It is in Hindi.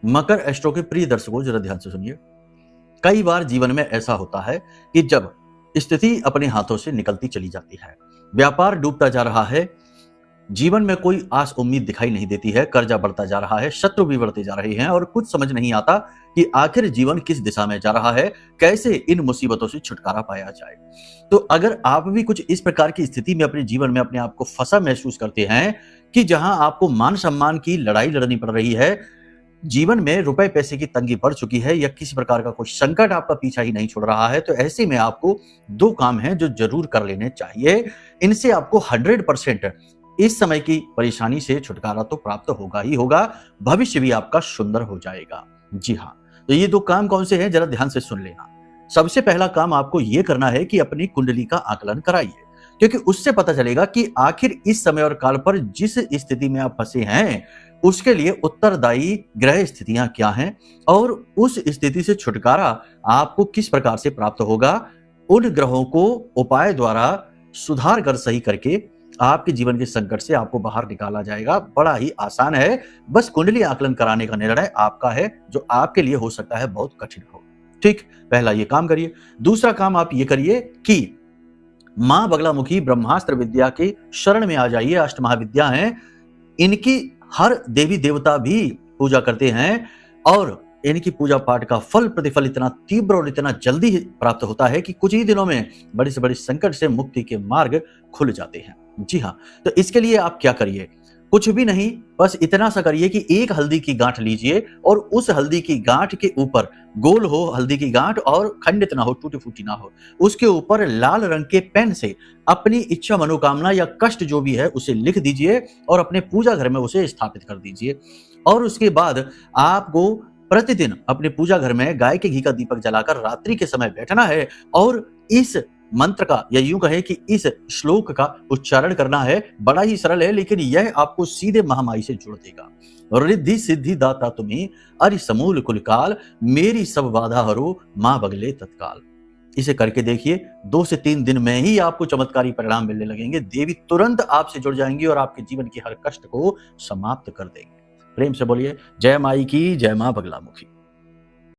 मकर एस्ट्रो के प्रिय दर्शकों, जरा ध्यान से सुनिए। कई बार जीवन में ऐसा होता है कि जब स्थिति अपने हाथों से निकलती चली जाती है, व्यापार डूबता जा रहा है, जीवन में कोई आस उम्मीद दिखाई नहीं देती है, कर्जा बढ़ता जा रहा है, शत्रु भी बढ़ते जा रहे हैं और कुछ समझ नहीं आता कि आखिर जीवन किस दिशा में जा रहा है, कैसे इन मुसीबतों से छुटकारा पाया जाए। तो अगर आप भी कुछ इस प्रकार की स्थिति में अपने जीवन में अपने आप को फंसा महसूस करते हैं कि जहां आपको मान सम्मान की लड़ाई लड़नी पड़ रही है, जीवन में रुपए पैसे की तंगी बढ़ चुकी है या किसी प्रकार का कोई संकट आपका पीछा ही नहीं छोड़ रहा है, तो ऐसे में आपको दो काम हैं जो जरूर कर लेने चाहिए। इनसे आपको 100% इस समय की परेशानी से छुटकारा तो प्राप्त होगा ही होगा, भविष्य भी आपका सुंदर हो जाएगा। जी हाँ, तो ये दो काम कौन से हैं, जरा ध्यान से सुन लेना। सबसे पहला काम आपको ये करना है कि अपनी कुंडली का आकलन कराइए, क्योंकि उससे पता चलेगा कि आखिर इस समय और काल पर जिस स्थिति में आप फंसे हैं उसके लिए उत्तरदायी ग्रह स्थितियां क्या हैं और उस स्थिति से छुटकारा आपको किस प्रकार से प्राप्त होगा। उन ग्रहों को उपाय द्वारा सुधार कर सही करके आपके जीवन के संकट से आपको बाहर निकाला जाएगा। बड़ा ही आसान है, बस कुंडली आकलन कराने का निर्णय आपका है, जो आपके लिए हो सकता है बहुत कठिन हो। ठीक, पहला ये काम करिए। दूसरा काम आप ये करिए कि मां बगलामुखी ब्रह्मास्त्र विद्या के शरण में आ जाइए। अष्टमहाविद्या हैं, इनकी हर देवी देवता भी पूजा करते हैं और इनकी पूजा पाठ का फल प्रतिफल इतना तीव्र और इतना जल्दी प्राप्त होता है कि कुछ ही दिनों में बड़े से बड़े संकट से मुक्ति के मार्ग खुल जाते हैं। जी हाँ, तो इसके लिए आप क्या करिए, कुछ भी नहीं, बस इतना सा करिए कि एक हल्दी की गांठ लीजिए और उस हल्दी की गांठ के ऊपर, गोल हो हल्दी की गांठ और खंडित ना हो, टूटी फूटी ना हो, उसके ऊपर लाल रंग के पेन से अपनी इच्छा मनोकामना या कष्ट जो भी है उसे लिख दीजिए और अपने पूजा घर में उसे स्थापित कर दीजिए। और उसके बाद आपको प्रतिदिन अपने पूजा घर में गाय के घी का दीपक जलाकर रात्रि के समय बैठना है और इस मंत्र का या यूं कहें कि इस श्लोक का उच्चारण करना है। बड़ा ही सरल है, लेकिन यह आपको सीधे महामाई से जोड़ देगा। रिद्धि सिद्धि दाता तुम्हें, अरि समूल कुल काल, मेरी सब बाधा हरो, मां बगले तत्काल। इसे करके देखिए, 2 से 3 दिन में ही आपको चमत्कारी परिणाम मिलने लगेंगे। देवी तुरंत आपसे जुड़ जाएंगी और आपके जीवन के हर कष्ट को समाप्त कर देंगे। प्रेम से बोलिए जय माई की, जय मां बगलामुखी।